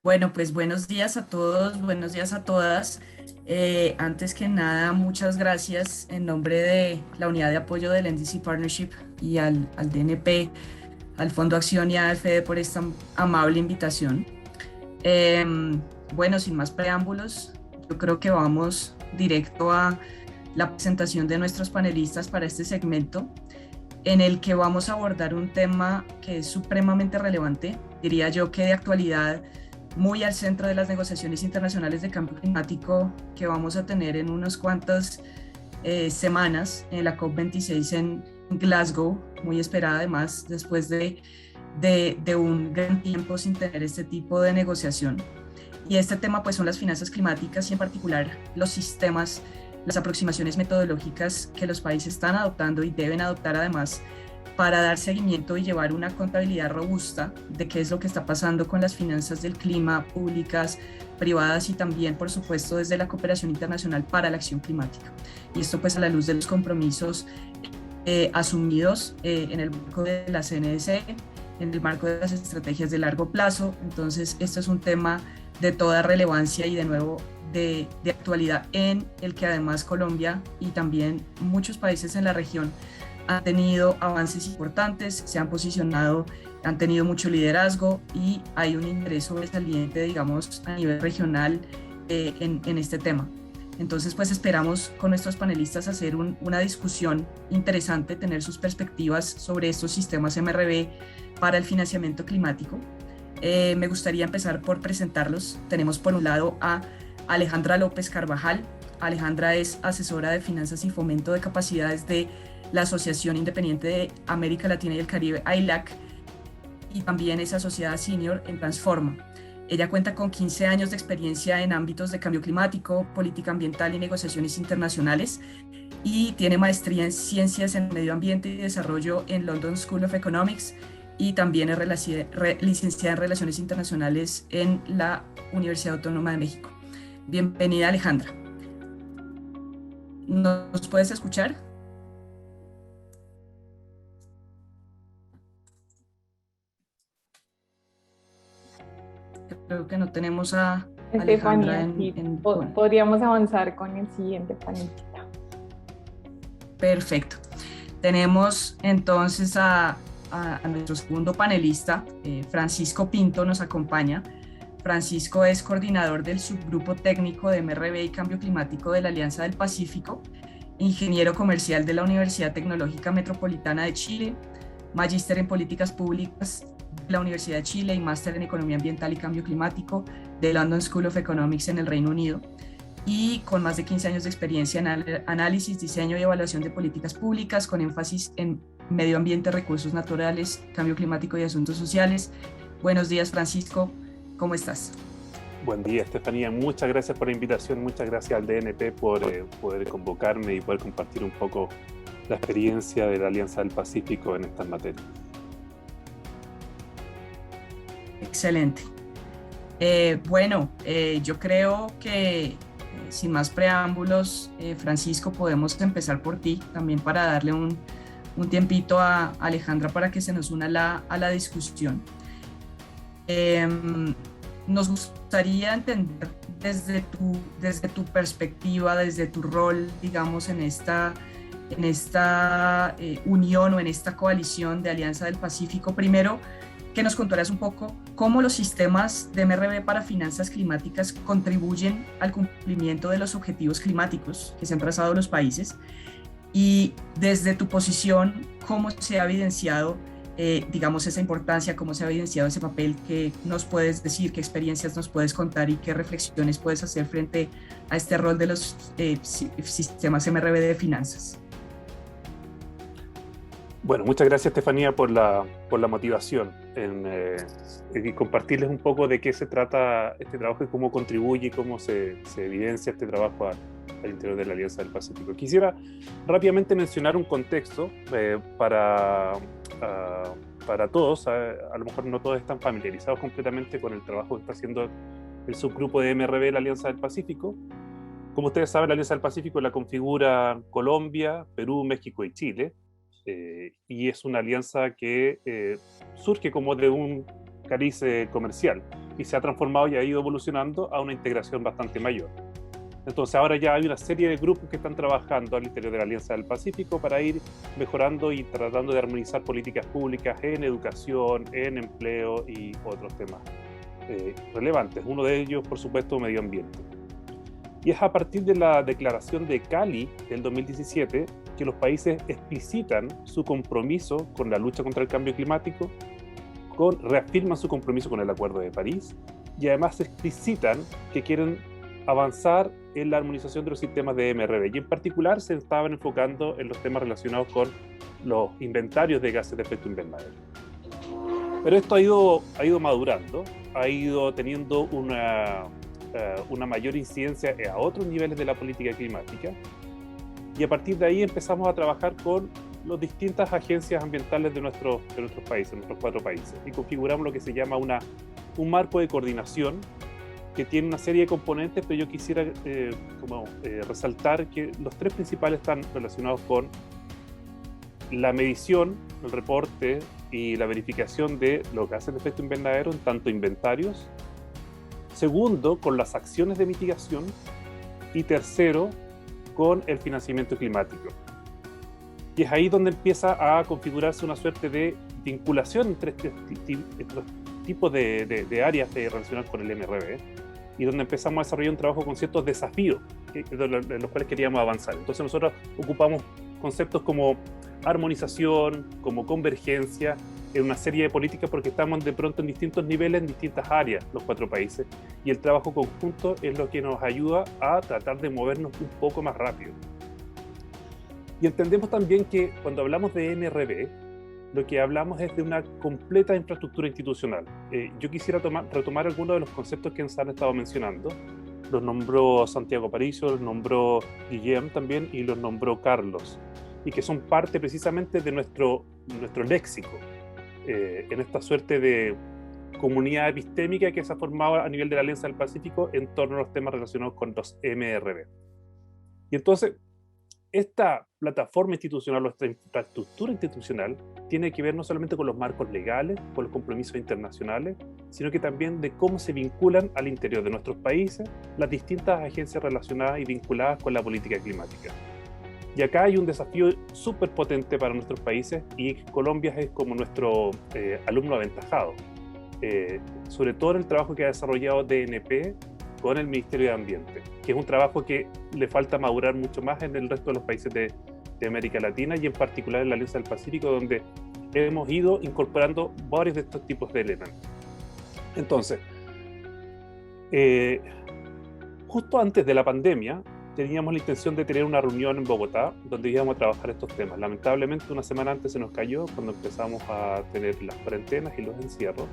Bueno, pues buenos días a todos, buenos días a todas. Antes que nada, muchas gracias en nombre de la Unidad de Apoyo del NDC Partnership y al DNP, al Fondo Acción y a AFD por esta amable invitación. Eh, bueno, sin más preámbulos, yo creo que vamos directo a la presentación de nuestros panelistas para este segmento, en el que vamos a abordar un tema que es supremamente relevante, diría yo que de actualidad, muy al centro de las negociaciones internacionales de cambio climático que vamos a tener en unas cuantas semanas en la COP26 en Glasgow, muy esperada además después de un gran tiempo sin tener este tipo de negociación. Y este tema pues son las finanzas climáticas y en particular los sistemas, las aproximaciones metodológicas que los países están adoptando y deben adoptar además para dar seguimiento y llevar una contabilidad robusta de qué es lo que está pasando con las finanzas del clima, públicas, privadas y también, por supuesto, desde la cooperación internacional para la acción climática. Y esto pues a la luz de los compromisos asumidos en el marco de la CNSE, en el marco de las estrategias de largo plazo. Entonces, esto es un tema de toda relevancia y de nuevo de actualidad en el que además Colombia y también muchos países en la región han tenido avances importantes, se han posicionado, han tenido mucho liderazgo y hay un interés sobresaliente, digamos, a nivel regional en este tema. Entonces, pues esperamos con nuestros panelistas hacer una discusión interesante, tener sus perspectivas sobre estos sistemas MRV para el financiamiento climático. Me gustaría empezar por presentarlos. Tenemos por un lado a Alejandra López Carvajal. Alejandra es asesora de finanzas y fomento de capacidades de la Asociación Independiente de América Latina y el Caribe, AILAC, y también es asociada senior en Transforma. Ella cuenta con 15 años de experiencia en ámbitos de cambio climático, política ambiental y negociaciones internacionales y tiene maestría en ciencias en medio ambiente y desarrollo en London School of Economics y también es licenciada en Relaciones Internacionales en la Universidad Autónoma de México. Bienvenida, Alejandra. ¿Nos puedes escuchar? Creo que no tenemos a Alejandra Estefanía, sí, bueno, podríamos avanzar con el siguiente panelista. perfecto. Tenemos entonces a nuestro segundo panelista, Francisco Pinto, nos acompaña. Francisco es coordinador del subgrupo técnico de MRV y Cambio Climático de la Alianza del Pacífico, ingeniero comercial de la Universidad Tecnológica Metropolitana de Chile, magíster en políticas públicas de la Universidad de Chile y máster en economía ambiental y cambio climático de London School of Economics en el Reino Unido, y con más de 15 años de experiencia en análisis, diseño y evaluación de políticas públicas, con énfasis en medio ambiente, recursos naturales, cambio climático y asuntos sociales. Buenos días, Francisco, ¿cómo estás? Buen día, Estefanía. Muchas gracias por la invitación, muchas gracias al DNP por poder convocarme y poder compartir un poco la experiencia de la Alianza del Pacífico en estas materias. Excelente. Yo creo que sin más preámbulos, Francisco, podemos empezar por ti, también para darle un tiempito a Alejandra para que se nos una a la discusión. Eh, Nos gustaría entender desde tu perspectiva, desde tu rol, digamos, en esta unión o en esta coalición de Alianza del Pacífico. Primero, que nos contaras un poco cómo los sistemas de MRV para finanzas climáticas contribuyen al cumplimiento de los objetivos climáticos que se han trazado los países y desde tu posición, cómo se ha evidenciado, digamos, esa importancia, cómo se ha evidenciado ese papel, qué nos puedes decir, qué experiencias nos puedes contar y qué reflexiones puedes hacer frente a este rol de los sistemas MRV de finanzas. Bueno, muchas gracias, Estefanía, por la motivación en compartirles un poco de qué se trata este trabajo y cómo contribuye y cómo se evidencia este trabajo al interior de la Alianza del Pacífico. Quisiera rápidamente mencionar un contexto para todos. A lo mejor no todos están familiarizados completamente con el trabajo que está haciendo el subgrupo de MRV de la Alianza del Pacífico. Como ustedes saben, la Alianza del Pacífico la configura Colombia, Perú, México y Chile. Y es una alianza que surge como de un cariz comercial, y se ha transformado y ha ido evolucionando a una integración bastante mayor. Entonces ahora ya hay una serie de grupos que están trabajando al interior de la Alianza del Pacífico para ir mejorando y tratando de armonizar políticas públicas en educación, en empleo y otros temas relevantes. Uno de ellos, por supuesto, medio ambiente. Y es a partir de la declaración de Cali del 2017 que los países explicitan su compromiso con la lucha contra el cambio climático, reafirman su compromiso con el Acuerdo de París y además explicitan que quieren avanzar en la armonización de los sistemas de MRV, y en particular se estaban enfocando en los temas relacionados con los inventarios de gases de efecto invernadero. Pero esto ha ido madurando, ha ido teniendo una mayor incidencia a otros niveles de la política climática, y a partir de ahí empezamos a trabajar con las distintas agencias ambientales de nuestros países, nuestros 4 países, y configuramos lo que se llama un marco de coordinación que tiene una serie de componentes, pero yo quisiera resaltar que los 3 principales están relacionados con la medición, el reporte y la verificación de los gases de efecto invernadero en tanto inventarios. Segundo, con las acciones de mitigación. Y tercero, con el financiamiento climático. Y es ahí donde empieza a configurarse una suerte de vinculación entre estos tipos de áreas relacionadas con el MRV, y donde empezamos a desarrollar un trabajo con ciertos desafíos de los cuales queríamos avanzar. Entonces nosotros ocupamos conceptos como armonización, como convergencia, en una serie de políticas, porque estamos de pronto en distintos niveles, en distintas áreas, los 4 países, y el trabajo conjunto es lo que nos ayuda a tratar de movernos un poco más rápido. Y entendemos también que cuando hablamos de MRV, lo que hablamos es de una completa infraestructura institucional. Yo quisiera retomar algunos de los conceptos que se han estado mencionando. Los nombró Santiago Aparicio, los nombró Guillem también, y los nombró Carlos, y que son parte precisamente de nuestro léxico, en esta suerte de comunidad epistémica que se ha formado a nivel de la Alianza del Pacífico en torno a los temas relacionados con los MRV. Y entonces, esta plataforma institucional, nuestra infraestructura institucional, tiene que ver no solamente con los marcos legales, con los compromisos internacionales, sino que también de cómo se vinculan al interior de nuestros países las distintas agencias relacionadas y vinculadas con la política climática. Y acá hay un desafío súper potente para nuestros países, y Colombia es como nuestro alumno aventajado, sobre todo en el trabajo que ha desarrollado DNP con el Ministerio de Ambiente, que es un trabajo que le falta madurar mucho más en el resto de los países de América Latina, y en particular en la Alianza del Pacífico, donde hemos ido incorporando varios de estos tipos de elementos. Entonces, justo antes de la pandemia, teníamos la intención de tener una reunión en Bogotá donde íbamos a trabajar estos temas. Lamentablemente, una semana antes se nos cayó cuando empezamos a tener las cuarentenas y los encierros,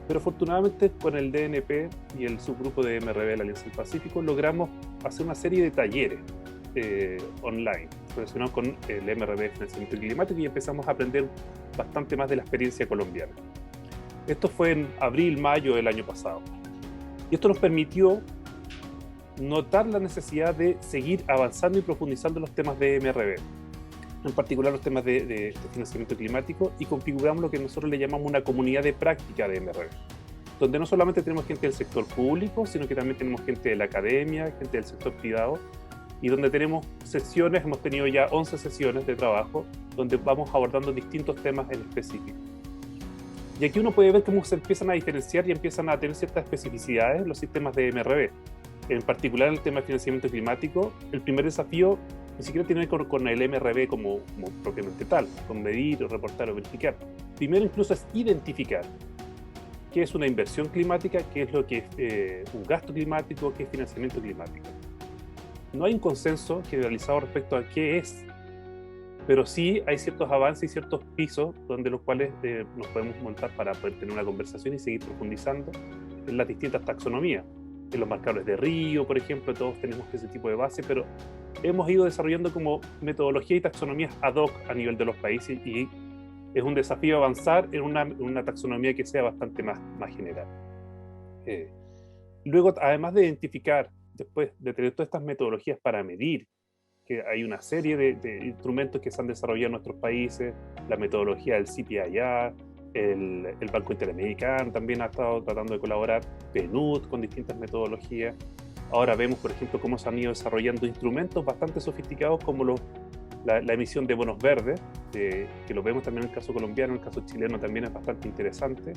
pero afortunadamente con el DNP y el subgrupo de MRV de la Alianza del Pacífico logramos hacer una serie de talleres online relacionados con el MRV, financiamiento climático, y empezamos a aprender bastante más de la experiencia colombiana. Esto fue en abril, mayo del año pasado. Y esto nos permitió notar la necesidad de seguir avanzando y profundizando en los temas de MRV, en particular los temas de financiamiento climático, y configuramos lo que nosotros le llamamos una comunidad de práctica de MRV, donde no solamente tenemos gente del sector público, sino que también tenemos gente de la academia, gente del sector privado, y donde tenemos sesiones, hemos tenido ya 11 sesiones de trabajo, donde vamos abordando distintos temas en específico. Y aquí uno puede ver cómo se empiezan a diferenciar y empiezan a tener ciertas especificidades los sistemas de MRV. En particular, en el tema de financiamiento climático, el primer desafío ni siquiera tiene que ver con el MRV como propiamente tal, con medir, reportar o verificar. Primero incluso es identificar qué es una inversión climática, qué es lo que es un gasto climático, qué es financiamiento climático. No hay un consenso generalizado respecto a qué es, pero sí hay ciertos avances y ciertos pisos donde los cuales nos podemos montar para poder tener una conversación y seguir profundizando en las distintas taxonomías. En los marcadores de Río, por ejemplo, todos tenemos ese tipo de base, pero hemos ido desarrollando como metodología y taxonomías ad hoc a nivel de los países, y es un desafío avanzar en una taxonomía que sea bastante más general. Luego, además de identificar, después de tener todas estas metodologías para medir, que hay una serie de instrumentos que se han desarrollado en nuestros países, la metodología del CPIA, el Banco Interamericano también ha estado tratando de colaborar, PNUD con distintas metodologías. Ahora vemos, por ejemplo, cómo se han ido desarrollando instrumentos bastante sofisticados como la emisión de bonos verdes, que lo vemos también en el caso colombiano, en el caso chileno también es bastante interesante.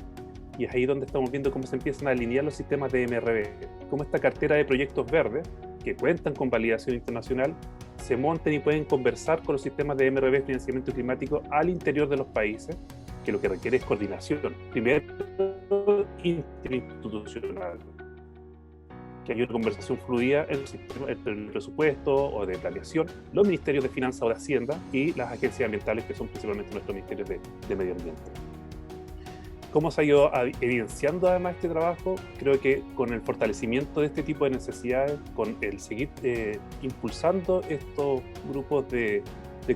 Y es ahí donde estamos viendo cómo se empiezan a alinear los sistemas de MRV, cómo esta cartera de proyectos verdes, que cuentan con validación internacional, se monten y pueden conversar con los sistemas de MRV, financiamiento climático, al interior de los países, que lo que requiere es coordinación, primero interinstitucional, que haya una conversación fluida entre el presupuesto o de planeación, los ministerios de Finanzas o de Hacienda y las agencias ambientales, que son principalmente nuestros ministerios de Medio Ambiente. ¿Cómo se ha ido evidenciando además este trabajo? Creo que con el fortalecimiento de este tipo de necesidades, con el seguir impulsando estos grupos de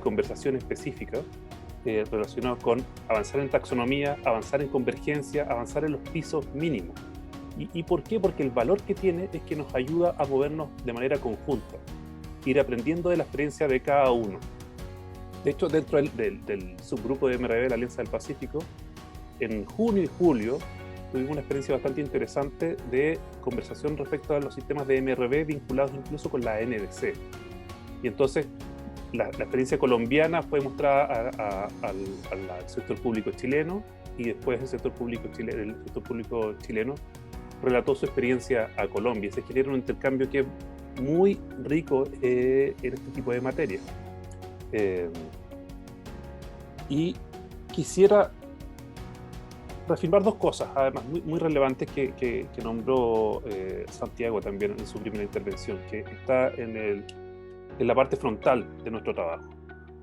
conversación específica relacionados con avanzar en taxonomía, avanzar en convergencia, avanzar en los pisos mínimos. ¿Y por qué? Porque el valor que tiene es que nos ayuda a movernos de manera conjunta, ir aprendiendo de la experiencia de cada uno. De hecho, dentro del subgrupo de MRV, la Alianza del Pacífico, en junio y julio tuvimos una experiencia bastante interesante de conversación respecto a los sistemas de MRV vinculados incluso con la NDC. Y entonces la experiencia colombiana fue mostrada al sector público chileno, y después el sector público chileno relató su experiencia a Colombia. Se genera un intercambio que es muy rico en este tipo de materia. Y quisiera reafirmar dos cosas, además muy relevantes, que nombró Santiago también en su primera intervención, que está en la parte frontal de nuestro trabajo.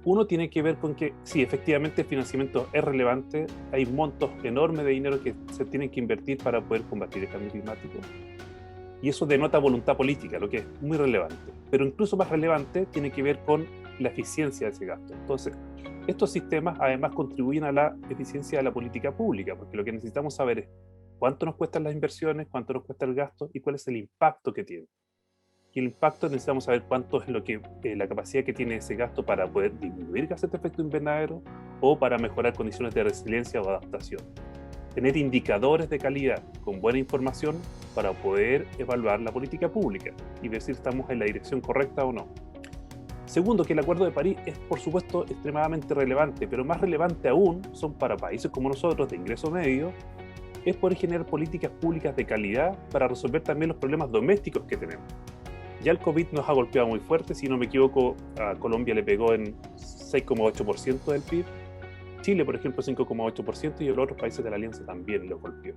Uno tiene que ver con que, sí, efectivamente el financiamiento es relevante, hay montos enormes de dinero que se tienen que invertir para poder combatir el cambio climático, y eso denota voluntad política, lo que es muy relevante. Pero incluso más relevante tiene que ver con la eficiencia de ese gasto. Entonces, estos sistemas además contribuyen a la eficiencia de la política pública, porque lo que necesitamos saber es cuánto nos cuestan las inversiones, cuánto nos cuesta el gasto y cuál es el impacto que tiene. Y el impacto necesitamos saber cuánto es la capacidad que tiene ese gasto para poder disminuir gases de efecto invernadero o para mejorar condiciones de resiliencia o adaptación. Tener indicadores de calidad con buena información para poder evaluar la política pública y ver si estamos en la dirección correcta o no. Segundo, que el Acuerdo de París es, por supuesto, extremadamente relevante, pero más relevante aún son para países como nosotros, de ingreso medio, es poder generar políticas públicas de calidad para resolver también los problemas domésticos que tenemos. Ya el COVID nos ha golpeado muy fuerte, si no me equivoco, a Colombia le pegó en 6,8% del PIB, Chile, por ejemplo, 5,8%, y los otros países de la Alianza también lo golpeó.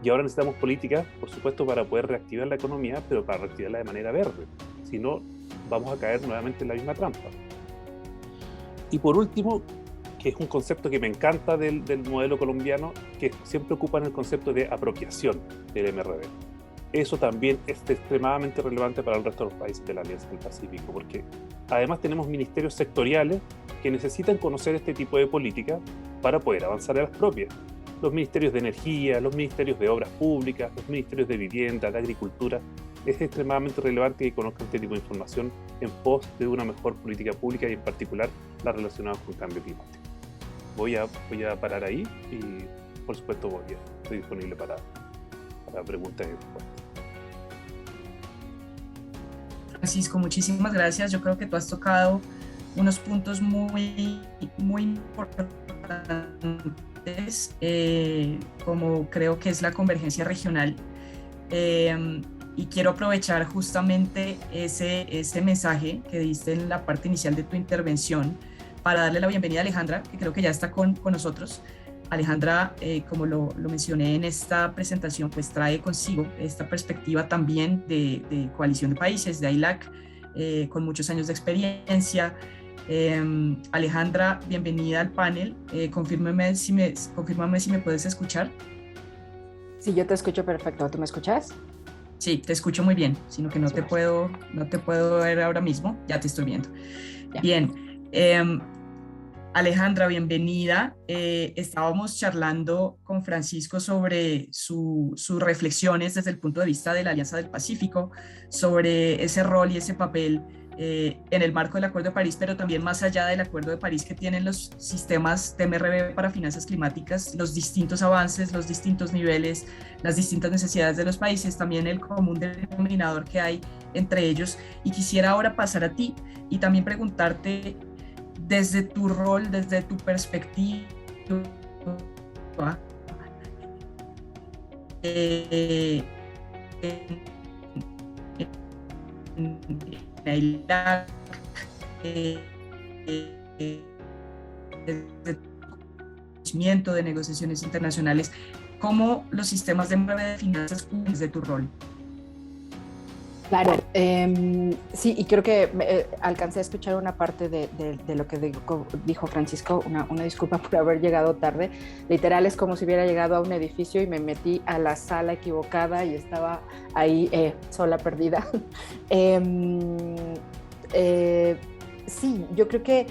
Y ahora necesitamos políticas, por supuesto, para poder reactivar la economía, pero para reactivarla de manera verde. Si no, vamos a caer nuevamente en la misma trampa. Y por último, que es un concepto que me encanta del modelo colombiano, que siempre ocupan el concepto de apropiación del MRV. Eso también es extremadamente relevante para el resto de los países de la Alianza del Pacífico, porque además tenemos ministerios sectoriales que necesitan conocer este tipo de política para poder avanzar en las propias. Los ministerios de energía, los ministerios de obras públicas, los ministerios de vivienda, de agricultura. Es extremadamente relevante que conozcan este tipo de información en pos de una mejor política pública, y en particular la relacionada con el cambio climático. Voy a parar ahí y, por supuesto, estoy disponible para preguntas y respuestas. Francisco, muchísimas gracias. Yo creo que tú has tocado unos puntos muy importantes, como creo que es la convergencia regional. Y quiero aprovechar justamente ese mensaje que diste en la parte inicial de tu intervención para darle la bienvenida a Alejandra, que creo que ya está con nosotros. Alejandra, como lo mencioné en esta presentación, pues trae consigo esta perspectiva también de coalición de países, de AILAC, con muchos años de experiencia. Alejandra, bienvenida al panel. Confírmame si me puedes escuchar. Sí, yo te escucho perfecto. ¿Tú me escuchas? Sí, te escucho muy bien, sino que no te puedo ver ahora mismo. Ya te estoy viendo. Ya. Bien. Alejandra, bienvenida. Estábamos charlando con Francisco sobre sus reflexiones desde el punto de vista de la Alianza del Pacífico, sobre ese rol y ese papel en el marco del Acuerdo de París, pero también más allá del Acuerdo de París que tienen los sistemas de MRV para finanzas climáticas, los distintos avances, los distintos niveles, las distintas necesidades de los países, también el común denominador que hay entre ellos. Y quisiera ahora pasar a ti y también preguntarte desde tu rol, desde tu perspectiva, en el conocimiento de negociaciones internacionales, cómo los sistemas de finanzas desde tu rol. Claro, sí, y creo que alcancé a escuchar una parte de lo que dijo Francisco, una disculpa por haber llegado tarde. Literal es como si hubiera llegado a un edificio y me metí a la sala equivocada y estaba ahí sola, perdida. Sí, yo creo que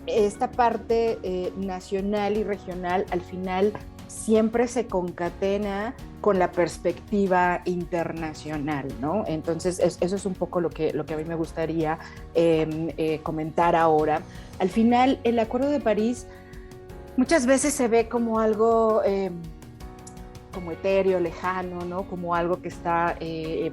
esta parte nacional y regional al final siempre se concatena con la perspectiva internacional, ¿no? Entonces, eso es un poco lo que a mí me gustaría comentar ahora. Al final, el Acuerdo de París muchas veces se ve como algo como etéreo, lejano, ¿no? Como algo que está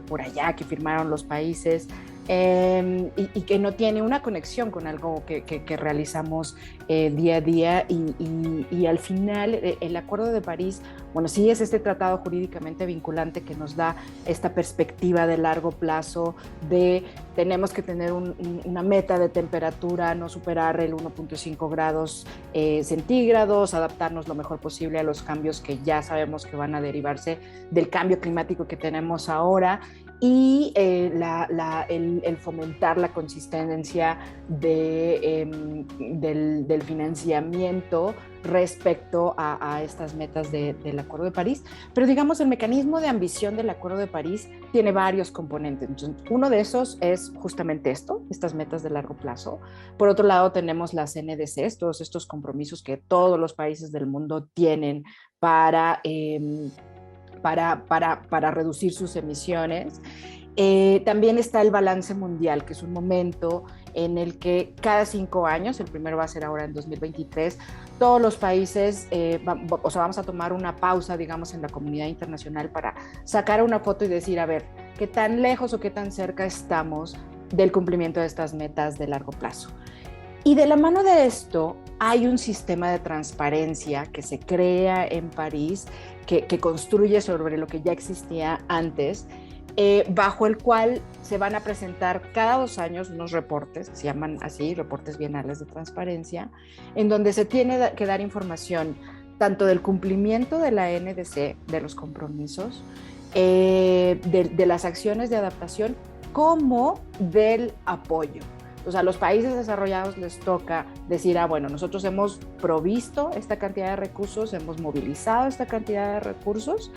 por allá, que firmaron los países. Y que no tiene una conexión con algo que realizamos día a día y al final el Acuerdo de París, bueno, sí es este tratado jurídicamente vinculante que nos da esta perspectiva de largo plazo de tenemos que tener una meta de temperatura, no superar el 1.5 grados centígrados, adaptarnos lo mejor posible a los cambios que ya sabemos que van a derivarse del cambio climático que tenemos ahora y el fomentar la consistencia del financiamiento respecto a estas metas del Acuerdo de París. Pero digamos, el mecanismo de ambición del Acuerdo de París tiene varios componentes. Entonces, uno de esos es justamente estas metas de largo plazo. Por otro lado, tenemos las NDCs, todos estos compromisos que todos los países del mundo tienen para reducir sus emisiones. También está el balance mundial, que es un momento en el que cada 5 años, el primero va a ser ahora en 2023, todos los países, vamos a tomar una pausa, digamos, en la comunidad internacional para sacar una foto y decir, a ver, qué tan lejos o qué tan cerca estamos del cumplimiento de estas metas de largo plazo. Y de la mano de esto hay un sistema de transparencia que se crea en París, que construye sobre lo que ya existía antes, bajo el cual se van a presentar cada 2 años unos reportes, que se llaman así, reportes bienales de transparencia, en donde se tiene que dar información tanto del cumplimiento de la NDC, de los compromisos, de las acciones de adaptación, como del apoyo. O sea, a los países desarrollados les toca decir, bueno, nosotros hemos provisto esta cantidad de recursos, hemos movilizado esta cantidad de recursos,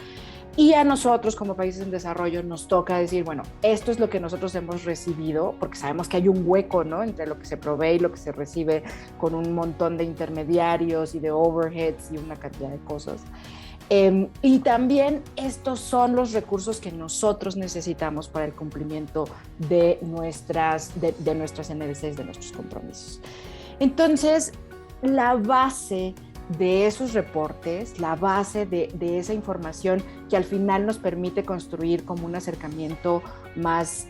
y a nosotros como países en desarrollo nos toca decir, bueno, esto es lo que nosotros hemos recibido, porque sabemos que hay un hueco, ¿no?, entre lo que se provee y lo que se recibe con un montón de intermediarios y de overheads y una cantidad de cosas. Y también estos son los recursos que nosotros necesitamos para el cumplimiento de nuestras NDCs, de nuestros compromisos. Entonces, la base de esos reportes, la base de esa información que al final nos permite construir como un acercamiento más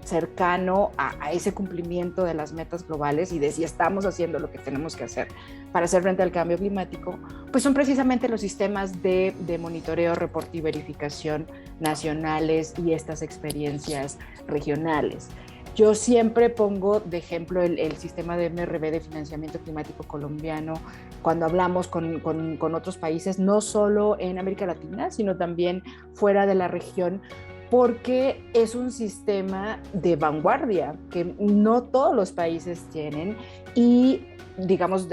cercano a ese cumplimiento de las metas globales y de si estamos haciendo lo que tenemos que hacer para hacer frente al cambio climático, pues son precisamente los sistemas de monitoreo, reporte y verificación nacionales y estas experiencias regionales. Yo siempre pongo de ejemplo el sistema de MRV de financiamiento climático colombiano cuando hablamos con otros países, no solo en América Latina, sino también fuera de la región, porque es un sistema de vanguardia que no todos los países tienen y digamos,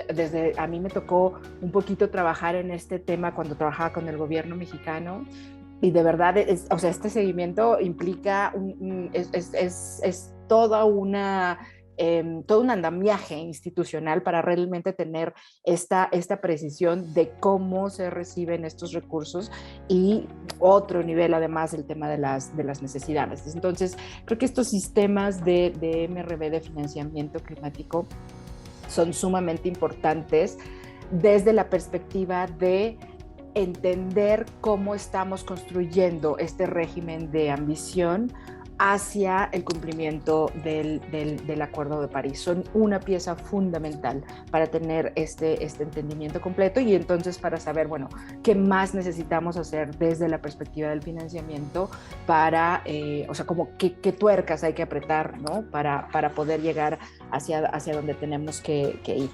a mí me tocó un poquito trabajar en este tema cuando trabajaba con el gobierno mexicano. Y de verdad, este seguimiento implica, es toda una todo un andamiaje institucional para realmente tener esta precisión de cómo se reciben estos recursos y otro nivel además el tema de las necesidades. Entonces, creo que estos sistemas de MRV, de financiamiento climático, son sumamente importantes desde la perspectiva de entender cómo estamos construyendo este régimen de ambición hacia el cumplimiento del Acuerdo de París. Son una pieza fundamental para tener este entendimiento completo y entonces para saber, bueno, qué más necesitamos hacer desde la perspectiva del financiamiento para, o sea, como qué tuercas hay que apretar, ¿no? Para poder llegar hacia donde tenemos que ir.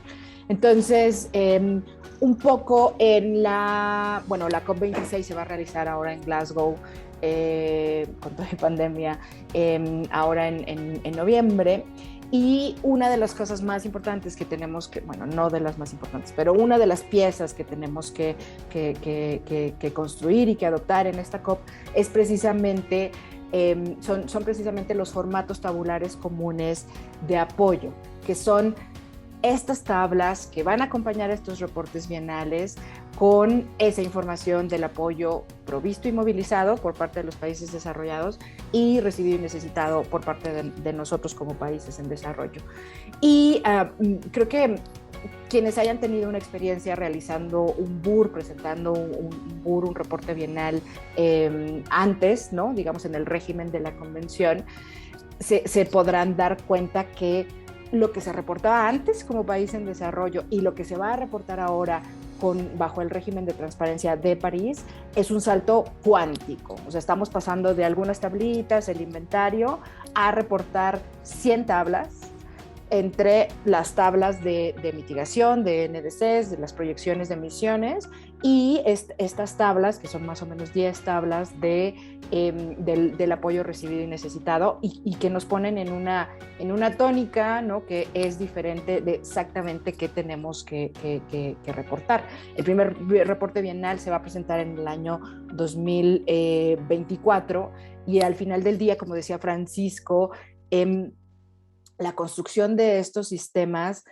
Entonces, un poco en la COP26 se va a realizar ahora en Glasgow, con toda la pandemia, ahora en noviembre. Y una de las cosas más importantes que tenemos que, bueno, no de las más importantes, pero una de las piezas que tenemos que construir y que adoptar en esta COP es precisamente, son precisamente los formatos tabulares comunes de apoyo, que son estas tablas que van a acompañar estos reportes bienales con esa información del apoyo provisto y movilizado por parte de los países desarrollados y recibido y necesitado por parte de nosotros como países en desarrollo. Y creo que quienes hayan tenido una experiencia realizando un BUR, presentando un BUR, un reporte bienal antes, ¿no? Digamos en el régimen de la convención, se podrán dar cuenta que lo que se reportaba antes como país en desarrollo y lo que se va a reportar ahora bajo el régimen de transparencia de París es un salto cuántico. O sea, estamos pasando de algunas tablitas, el inventario, a reportar 100 tablas, entre las tablas de mitigación, de NDCs, de las proyecciones de emisiones y estas tablas, que son más o menos 10 tablas del apoyo recibido y necesitado y que nos ponen en una tónica, ¿no? Que es diferente de exactamente qué tenemos que reportar. El primer reporte bienal se va a presentar en el año 2024 y al final del día, como decía Francisco, la construcción de estos sistemas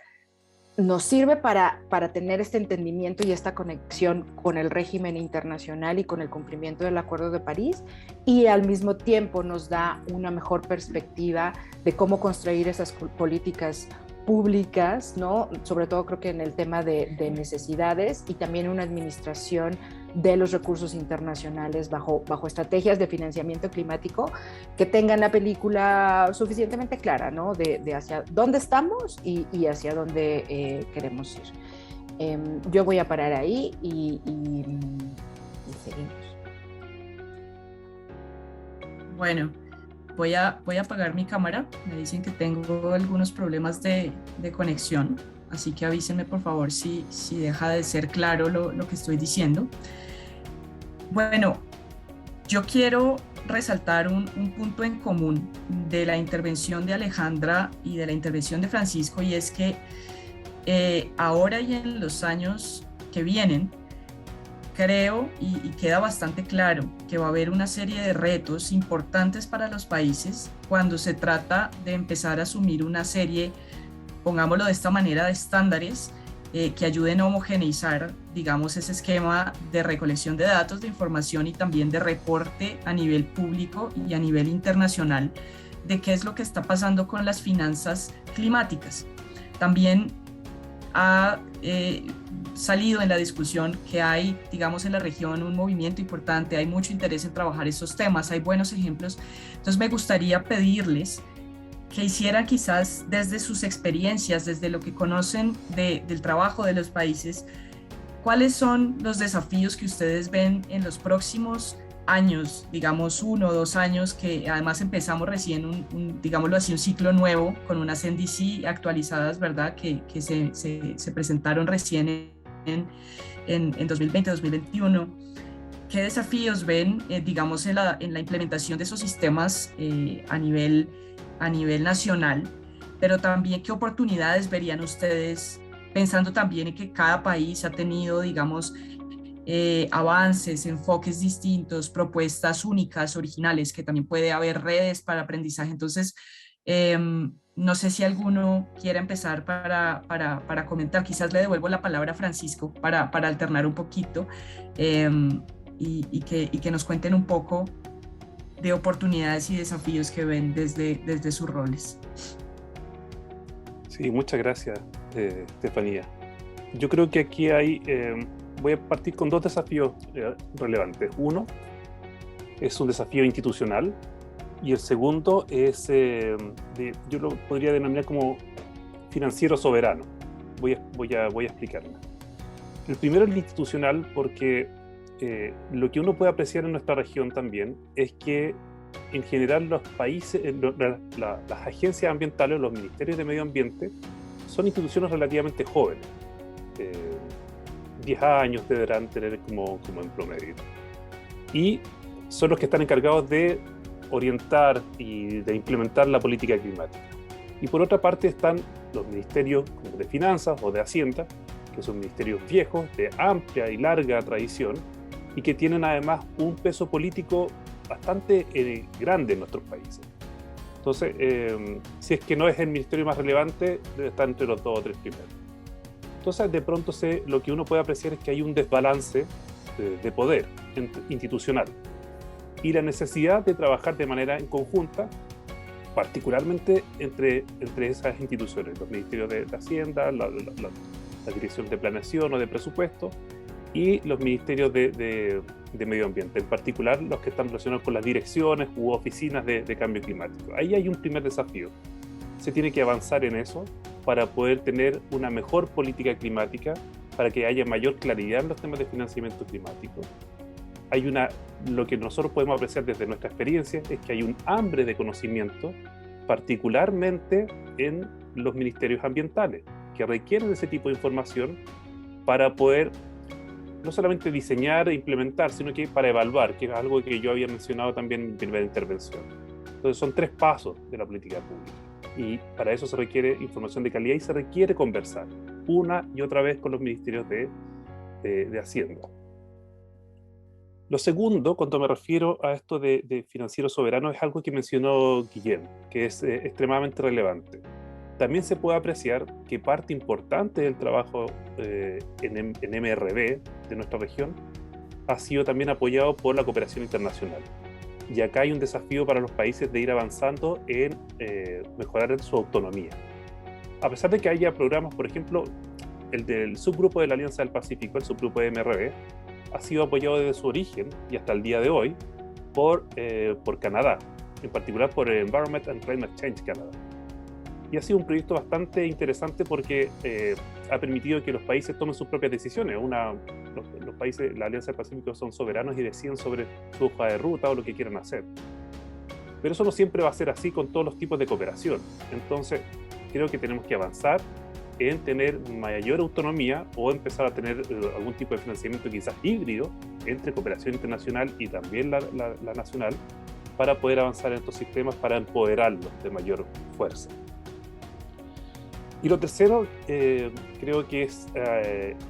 nos sirve para tener este entendimiento y esta conexión con el régimen internacional y con el cumplimiento del Acuerdo de París, y al mismo tiempo nos da una mejor perspectiva de cómo construir esas políticas públicas, ¿no? Sobre todo creo que en el tema de necesidades y también una administración de los recursos internacionales bajo estrategias de financiamiento climático que tengan la película suficientemente clara, ¿no? De hacia dónde estamos y hacia dónde queremos ir. Yo voy a parar ahí y seguimos. Bueno, voy a apagar mi cámara. Me dicen que tengo algunos problemas de conexión, así que avísenme por favor si deja de ser claro lo que estoy diciendo. Bueno, yo quiero resaltar un punto en común de la intervención de Alejandra y de la intervención de Francisco, y es que ahora y en los años que vienen, creo y queda bastante claro que va a haber una serie de retos importantes para los países cuando se trata de empezar a asumir una serie, pongámoslo de esta manera, de estándares que ayuden a homogeneizar, digamos, ese esquema de recolección de datos, de información y también de reporte a nivel público y a nivel internacional de qué es lo que está pasando con las finanzas climáticas. También ha salido en la discusión que hay, digamos, en la región un movimiento importante, hay mucho interés en trabajar esos temas, hay buenos ejemplos. Entonces me gustaría pedirles que hicieran quizás desde sus experiencias, desde lo que conocen del trabajo de los países, cuáles son los desafíos que ustedes ven en los próximos años, digamos 1 o 2 años, que además empezamos recién digámoslo así, un ciclo nuevo con unas NDC actualizadas, ¿verdad? Que se presentaron recién en 2020-2021. ¿Qué desafíos ven, digamos, en la implementación de esos sistemas a nivel nacional? Pero también, ¿qué oportunidades verían ustedes, pensando también en que cada país ha tenido, digamos, avances, enfoques distintos, propuestas únicas, originales, que también puede haber redes para aprendizaje? Entonces, No sé si alguno quiere empezar para comentar. Quizás le devuelvo la palabra a Francisco para alternar un poquito, y que nos cuenten un poco de oportunidades y desafíos que ven desde sus roles. Sí, muchas gracias, Estefanía. Yo creo que aquí voy a partir con dos desafíos relevantes. Uno es un desafío institucional y el segundo es, yo lo podría denominar como financiero soberano. Voy a explicarlo. El primero es el institucional, porque lo que uno puede apreciar en nuestra región también es que en general los países, las agencias ambientales, los ministerios de medio ambiente, son instituciones relativamente jóvenes. 10 años deberán tener como en promedio. Y son los que están encargados de orientar y de implementar la política climática. Y por otra parte están los ministerios de finanzas o de hacienda, que son ministerios viejos, de amplia y larga tradición, y que tienen además un peso político bastante grande en nuestros países. Entonces, si es que no es el ministerio más relevante, debe estar entre los 2 o 3 primeros. Entonces, de pronto lo que uno puede apreciar es que hay un desbalance de poder institucional y la necesidad de trabajar de manera en conjunta, particularmente entre esas instituciones, los ministerios de Hacienda, la Dirección de Planeación o de Presupuesto, y los ministerios de medio ambiente, en particular los que están relacionados con las direcciones u oficinas de cambio climático. Ahí hay un primer desafío. Se tiene que avanzar en eso para poder tener una mejor política climática, para que haya mayor claridad en los temas de financiamiento climático. Lo que nosotros podemos apreciar desde nuestra experiencia es que hay un hambre de conocimiento, particularmente en los ministerios ambientales, que requieren ese tipo de información para poder no solamente diseñar e implementar, sino que para evaluar, que es algo que yo había mencionado también en mi primera intervención. Entonces son 3 pasos de la política pública, y para eso se requiere información de calidad y se requiere conversar una y otra vez con los ministerios de Hacienda. Lo segundo, cuando me refiero a esto de financiero soberano, es algo que mencionó Guillem, que es extremadamente relevante. También se puede apreciar que parte importante del trabajo en MRV de nuestra región ha sido también apoyado por la cooperación internacional. Y acá hay un desafío para los países de ir avanzando en mejorar su autonomía. A pesar de que haya programas, por ejemplo, el del subgrupo de la Alianza del Pacífico, el subgrupo de MRV, ha sido apoyado desde su origen y hasta el día de hoy por Canadá, en particular por Environment and Climate Change Canada. Y ha sido un proyecto bastante interesante porque ha permitido que los países tomen sus propias decisiones. Los países, la Alianza del Pacífico, son soberanos y deciden sobre su hoja de ruta o lo que quieran hacer. Pero eso no siempre va a ser así con todos los tipos de cooperación. Entonces, creo que tenemos que avanzar en tener mayor autonomía o empezar a tener algún tipo de financiamiento quizás híbrido entre cooperación internacional y también la nacional, para poder avanzar en estos sistemas, para empoderarlos de mayor fuerza. Y lo tercero, creo que es,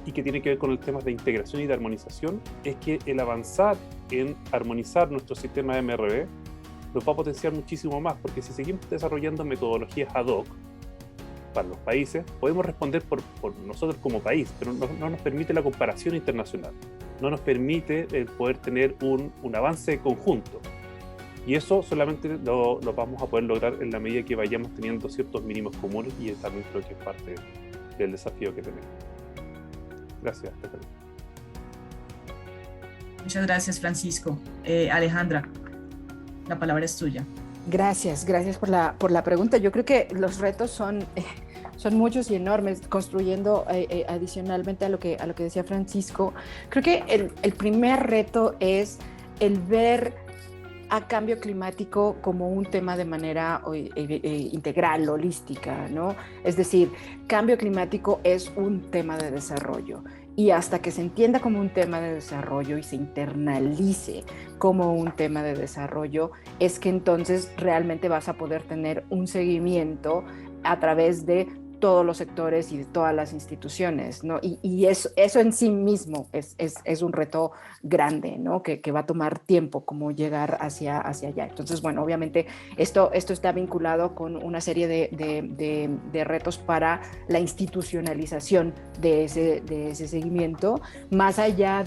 y que tiene que ver con el tema de integración y de armonización, es que el avanzar en armonizar nuestro sistema de MRV nos va a potenciar muchísimo más, porque si seguimos desarrollando metodologías ad hoc para los países, podemos responder por nosotros como país, pero no nos permite la comparación internacional, no nos permite poder tener un avance conjunto. Y eso solamente lo vamos a poder lograr en la medida que vayamos teniendo ciertos mínimos comunes, y también creo que es parte del desafío que tenemos. Gracias, Stephanie. Muchas gracias, Francisco. Alejandra, la palabra es tuya. Gracias por la pregunta. Yo creo que los retos son muchos y enormes. Construyendo adicionalmente a lo que decía Francisco, creo que el primer reto es el ver a cambio climático como un tema de manera integral, holística, ¿no? Es decir, cambio climático es un tema de desarrollo, y hasta que se entienda como un tema de desarrollo y se internalice como un tema de desarrollo, es que entonces realmente vas a poder tener un seguimiento a través de todos los sectores y de todas las instituciones, ¿no? Y eso en sí mismo es un reto grande, ¿no? Que va a tomar tiempo como llegar hacia allá. Entonces, bueno, obviamente esto está vinculado con una serie de retos para la institucionalización de ese seguimiento, más allá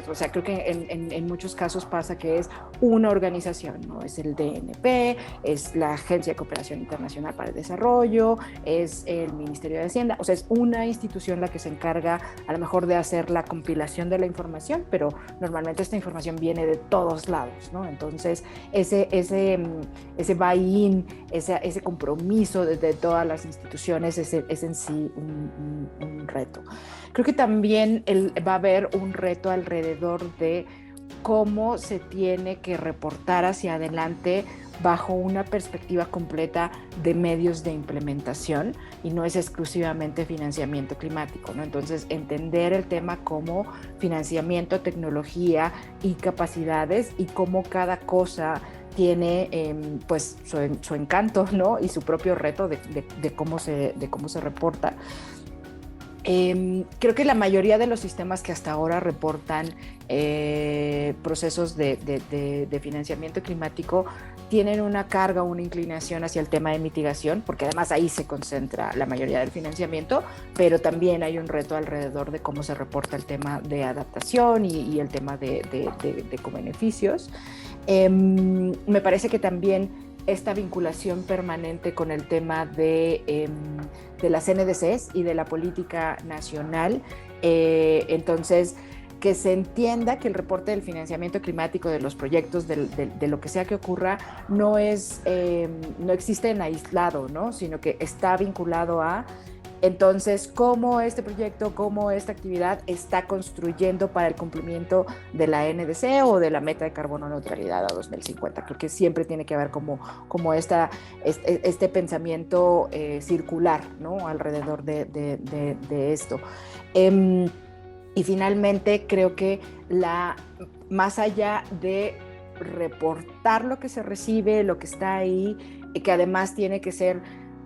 o sea, creo que en muchos casos pasa que es una organización, ¿no? Es el DNP, es la Agencia de Cooperación Internacional para el Desarrollo, es el Ministerio de Hacienda, o sea, es una institución la que se encarga a lo mejor de hacer la compilación de la información, pero normalmente esta información viene de todos lados, ¿no? Entonces, ese buy-in, ese compromiso de todas las instituciones es en sí un reto. Creo que también va a haber un reto alrededor de cómo se tiene que reportar hacia adelante bajo una perspectiva completa de medios de implementación y no es exclusivamente financiamiento climático, ¿no? Entonces, entender el tema como financiamiento, tecnología y capacidades y cómo cada cosa tiene pues su encanto, ¿no? Y su propio reto de cómo se reporta. Creo que la mayoría de los sistemas que hasta ahora reportan procesos de financiamiento climático tienen una carga, una inclinación hacia el tema de mitigación, porque además ahí se concentra la mayoría del financiamiento, pero también hay un reto alrededor de cómo se reporta el tema de adaptación y el tema de cobeneficios. Me parece que también esta vinculación permanente con el tema de las NDCs y de la política nacional. Entonces, que se entienda que el reporte del financiamiento climático de los proyectos, de lo que sea que ocurra, no existe en aislado, ¿no? Sino que está vinculado a, entonces, cómo este proyecto, cómo esta actividad está construyendo para el cumplimiento de la NDC o de la meta de carbono neutralidad a 2050. Creo que siempre tiene que haber como este pensamiento circular, ¿no? Alrededor de esto. Y finalmente, creo que más allá de reportar lo que se recibe, lo que está ahí, y que además tiene que ser,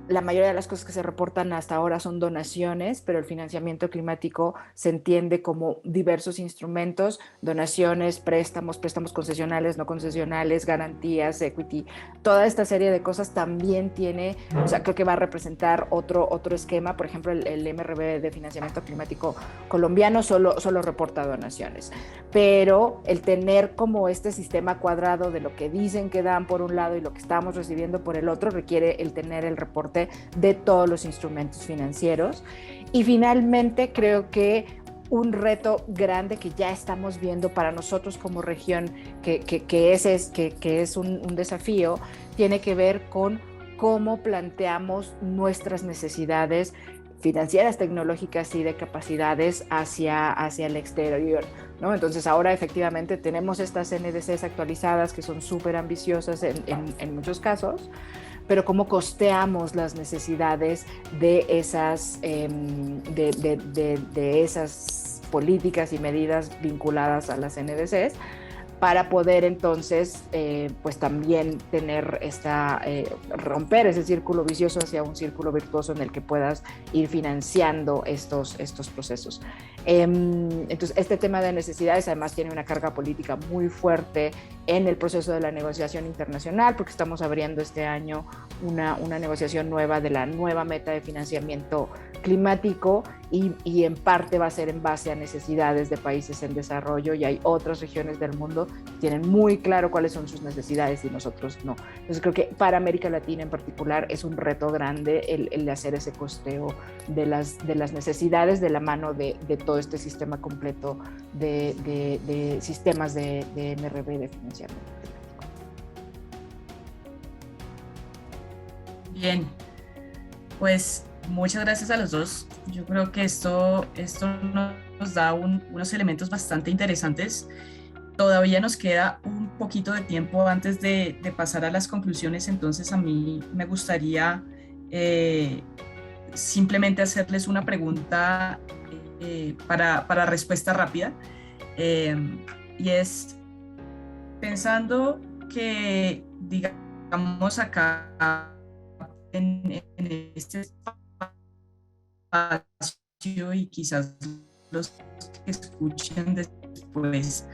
la mayoría de las cosas que se reportan hasta ahora son donaciones, pero el financiamiento climático se entiende como diversos instrumentos, donaciones, préstamos concesionales, no concesionales, garantías, equity, toda esta serie de cosas también tiene, o sea, creo que va a representar otro esquema. Por ejemplo, el MRB de financiamiento climático colombiano solo reporta donaciones, pero el tener como este sistema cuadrado de lo que dicen que dan por un lado y lo que estamos recibiendo por el otro requiere el tener el reporte de todos los instrumentos financieros. Y finalmente creo que un reto grande que ya estamos viendo para nosotros como región, que es un desafío, tiene que ver con cómo planteamos nuestras necesidades financieras, tecnológicas y de capacidades hacia el exterior, ¿no? Entonces ahora efectivamente tenemos estas NDCs actualizadas que son súper ambiciosas en muchos casos, pero cómo costeamos las necesidades de esas políticas y medidas vinculadas a las NDCs para poder entonces pues también tener romper ese círculo vicioso hacia un círculo virtuoso en el que puedas ir financiando estos procesos. Entonces este tema de necesidades además tiene una carga política muy fuerte en el proceso de la negociación internacional, porque estamos abriendo este año una negociación nueva de la nueva meta de financiamiento climático y en parte va a ser en base a necesidades de países en desarrollo, y hay otras regiones del mundo que tienen muy claro cuáles son sus necesidades y nosotros no. Entonces creo que para América Latina en particular es un reto grande el de hacer ese costeo de las necesidades de la mano de todo este sistema completo de sistemas de MRB de financiamiento. Bien, pues muchas gracias a los dos. Yo creo que esto nos da unos elementos bastante interesantes. Todavía nos queda un poquito de tiempo antes de pasar a las conclusiones, entonces a mí me gustaría simplemente hacerles una pregunta para respuesta rápida, y es, pensando que, digamos, acá en este y quizás los que escuchen después,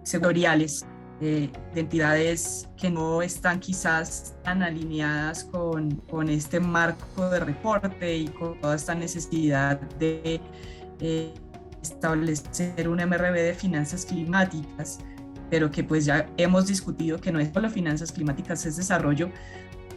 sectoriales, de entidades que no están quizás tan alineadas con este marco de reporte y con toda esta necesidad de establecer un MRV de finanzas climáticas, pero que pues ya hemos discutido que no es solo finanzas climáticas, es desarrollo.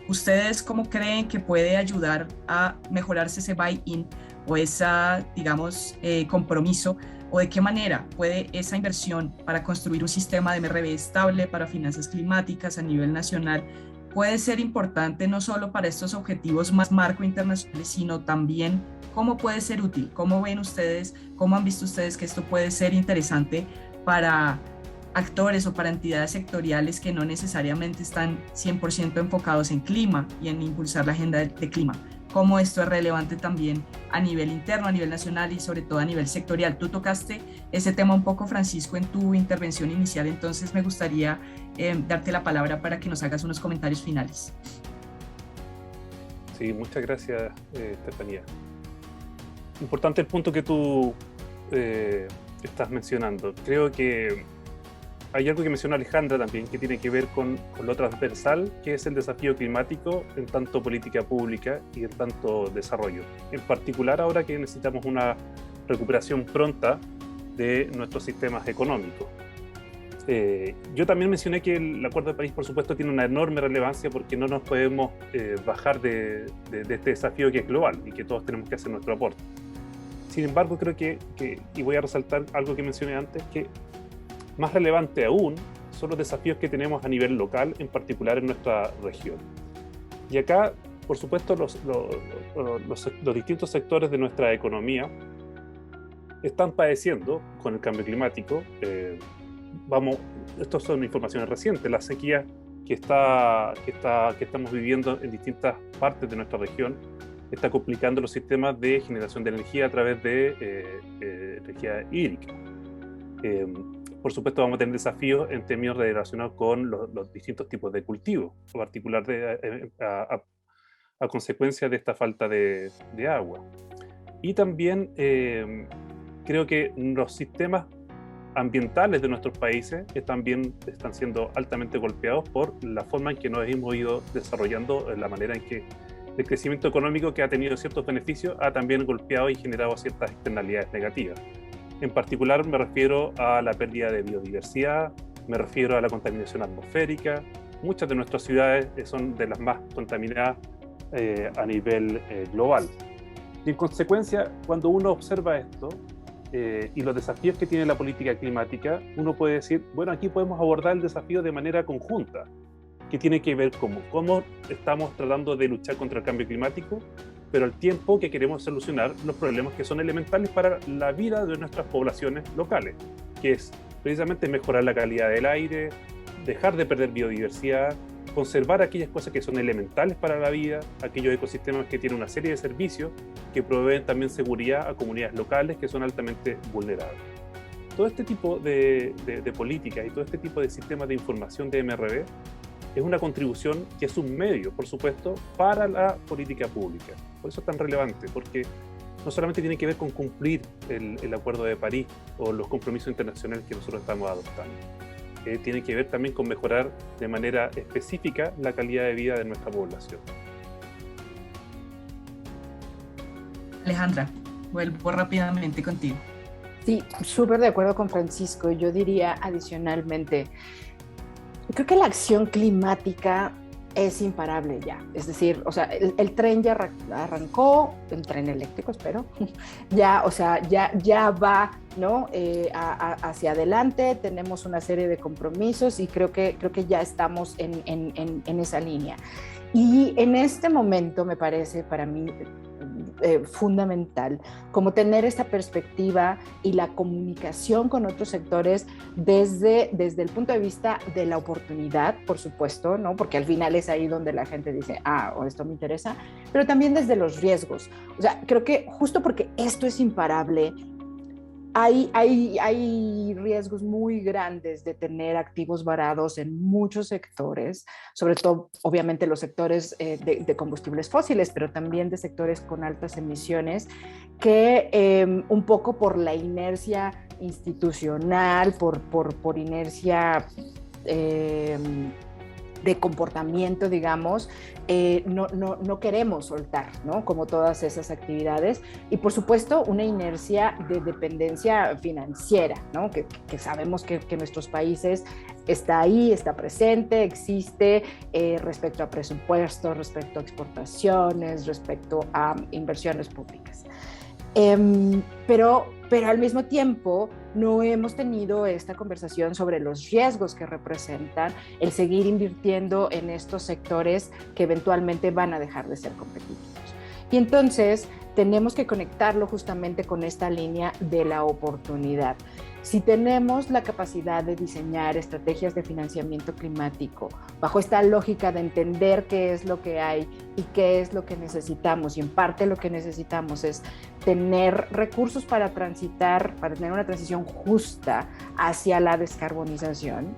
¿Ustedes cómo creen que puede ayudar a mejorarse ese buy-in o esa, digamos, compromiso? ¿O de qué manera puede esa inversión para construir un sistema de MRV estable para finanzas climáticas a nivel nacional puede ser importante no solo para estos objetivos más marco internacionales, sino también cómo puede ser útil? ¿Cómo ven ustedes, cómo han visto ustedes que esto puede ser interesante para actores o para entidades sectoriales que no necesariamente están 100% enfocados en clima y en impulsar la agenda de clima? Cómo esto es relevante también a nivel interno, a nivel nacional y sobre todo a nivel sectorial. Tú tocaste ese tema un poco, Francisco, en tu intervención inicial, entonces me gustaría darte la palabra para que nos hagas unos comentarios finales. Sí, muchas gracias, Estefanía. Importante el punto que tú estás mencionando. Creo que hay algo que mencionó Alejandra también, que tiene que ver con lo transversal, que es el desafío climático en tanto política pública y en tanto desarrollo. En particular ahora que necesitamos una recuperación pronta de nuestros sistemas económicos. Yo también mencioné que el Acuerdo de París, por supuesto, tiene una enorme relevancia porque no nos podemos bajar de este desafío que es global y que todos tenemos que hacer nuestro aporte. Sin embargo, creo que y voy a resaltar algo que mencioné antes, que más relevante aún son los desafíos que tenemos a nivel local, en particular en nuestra región. Y acá, por supuesto, los distintos sectores de nuestra economía están padeciendo con el cambio climático. Estas son informaciones recientes, la sequía que estamos viviendo en distintas partes de nuestra región está complicando los sistemas de generación de energía a través de energía hídrica. Por supuesto, vamos a tener desafíos en términos relacionados con los distintos tipos de cultivos, en particular a consecuencia de esta falta de agua. Y también creo que los sistemas ambientales de nuestros países están siendo altamente golpeados por la forma en que nos hemos ido desarrollando, la manera en que el crecimiento económico, que ha tenido ciertos beneficios, ha también golpeado y generado ciertas externalidades negativas. En particular me refiero a la pérdida de biodiversidad, me refiero a la contaminación atmosférica. Muchas de nuestras ciudades son de las más contaminadas a nivel global. Y en consecuencia, cuando uno observa esto y los desafíos que tiene la política climática, uno puede decir, bueno, aquí podemos abordar el desafío de manera conjunta, que tiene que ver con cómo estamos tratando de luchar contra el cambio climático, pero al tiempo que queremos solucionar los problemas que son elementales para la vida de nuestras poblaciones locales, que es precisamente mejorar la calidad del aire, dejar de perder biodiversidad, conservar aquellas cosas que son elementales para la vida, aquellos ecosistemas que tienen una serie de servicios que proveen también seguridad a comunidades locales que son altamente vulnerables. Todo este tipo de políticas y todo este tipo de sistemas de información de MRV es una contribución que es un medio, por supuesto, para la política pública. Por eso es tan relevante, porque no solamente tiene que ver con cumplir el Acuerdo de París o los compromisos internacionales que nosotros estamos adoptando. Tiene que ver también con mejorar de manera específica la calidad de vida de nuestra población. Alejandra, vuelvo rápidamente contigo. Sí, súper de acuerdo con Francisco. Yo diría adicionalmente, creo que la acción climática es imparable ya. Es decir, o sea, el tren ya arrancó, el tren eléctrico, espero, ya, o sea, ya va, ¿no? Hacia adelante, tenemos una serie de compromisos y creo que ya estamos en esa línea. Y en este momento me parece para mí fundamental como tener esta perspectiva y la comunicación con otros sectores desde el punto de vista de la oportunidad, por supuesto, ¿no? Porque al final es ahí donde la gente dice, esto me interesa, pero también desde los riesgos. O sea, creo que justo porque esto es imparable, Hay riesgos muy grandes de tener activos varados en muchos sectores, sobre todo, obviamente, los sectores de combustibles fósiles, pero también de sectores con altas emisiones, que un poco por la inercia institucional, por inercia de comportamiento, digamos, no queremos soltar, ¿no? Como todas esas actividades. Y por supuesto, una inercia de dependencia financiera, ¿no? Que sabemos que nuestros países está ahí, está presente, existe respecto a presupuestos, respecto a exportaciones, respecto a inversiones públicas. Pero al mismo tiempo no hemos tenido esta conversación sobre los riesgos que representan el seguir invirtiendo en estos sectores que eventualmente van a dejar de ser competitivos. Y entonces tenemos que conectarlo justamente con esta línea de la oportunidad. Si tenemos la capacidad de diseñar estrategias de financiamiento climático bajo esta lógica de entender qué es lo que hay y qué es lo que necesitamos, y en parte lo que necesitamos es tener recursos para transitar, para tener una transición justa hacia la descarbonización,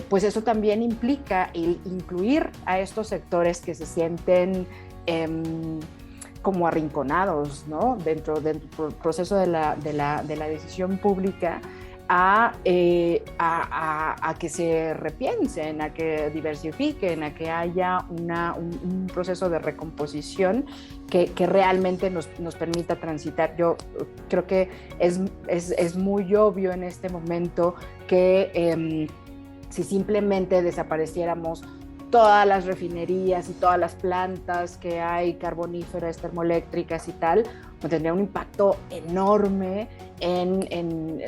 pues eso también implica el incluir a estos sectores que se sienten como arrinconados, ¿no? dentro del proceso de la decisión pública, a que se repiensen, a que diversifiquen, a que haya un proceso de recomposición que realmente nos permita transitar. Yo creo que es muy obvio en este momento que si simplemente desapareciéramos todas las refinerías y todas las plantas que hay, carboníferas, termoeléctricas y tal, pues tendría un impacto enorme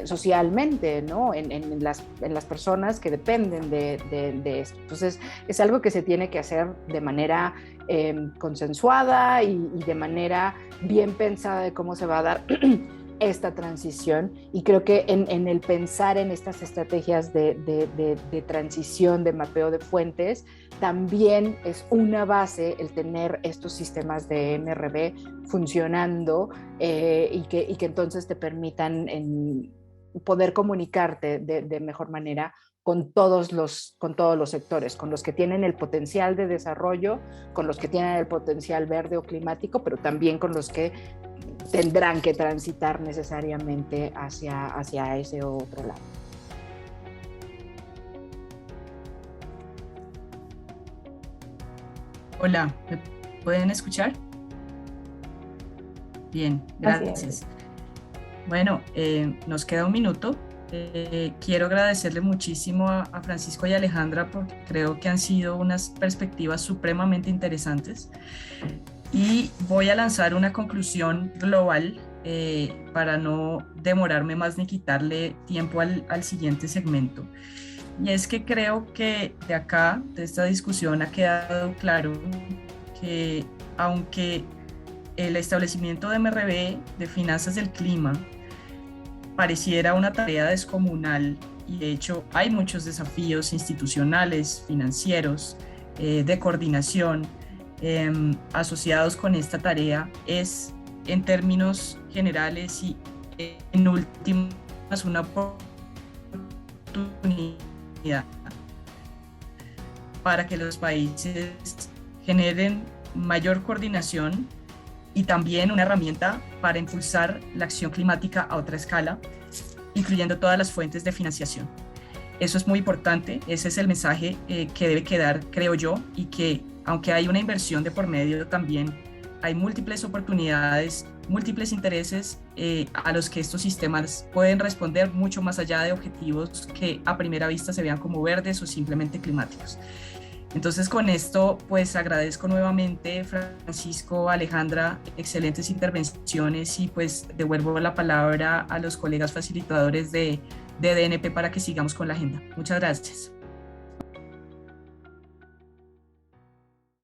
socialmente, ¿no? en las personas que dependen de esto. Entonces, es algo que se tiene que hacer de manera consensuada y de manera bien pensada de cómo se va a dar esta transición, y creo que en el pensar en estas estrategias de transición, de mapeo de fuentes, también es una base el tener estos sistemas de MRV funcionando y que entonces te permitan poder comunicarte de mejor manera con todos los sectores, con los que tienen el potencial de desarrollo, con los que tienen el potencial verde o climático, pero también con los que tendrán que transitar necesariamente hacia ese otro lado. Hola, ¿me pueden escuchar? Bien, gracias. Bueno, nos queda un minuto. Quiero agradecerle muchísimo a Francisco y Alejandra, porque creo que han sido unas perspectivas supremamente interesantes. Y voy a lanzar una conclusión global para no demorarme más ni quitarle tiempo al siguiente segmento. Y es que creo que de acá, de esta discusión, ha quedado claro que aunque el establecimiento de MRV, de finanzas del clima, pareciera una tarea descomunal, y de hecho hay muchos desafíos institucionales, financieros, de coordinación, asociados con esta tarea, es en términos generales y en últimas una oportunidad para que los países generen mayor coordinación y también una herramienta para impulsar la acción climática a otra escala, incluyendo todas las fuentes de financiación. Eso es muy importante, ese es el mensaje que debe quedar, creo yo, y que aunque hay una inversión de por medio, también hay múltiples oportunidades, múltiples intereses a los que estos sistemas pueden responder mucho más allá de objetivos que a primera vista se vean como verdes o simplemente climáticos. Entonces, con esto, pues agradezco nuevamente, Francisco, Alejandra, excelentes intervenciones, y pues devuelvo la palabra a los colegas facilitadores de DNP para que sigamos con la agenda. Muchas gracias.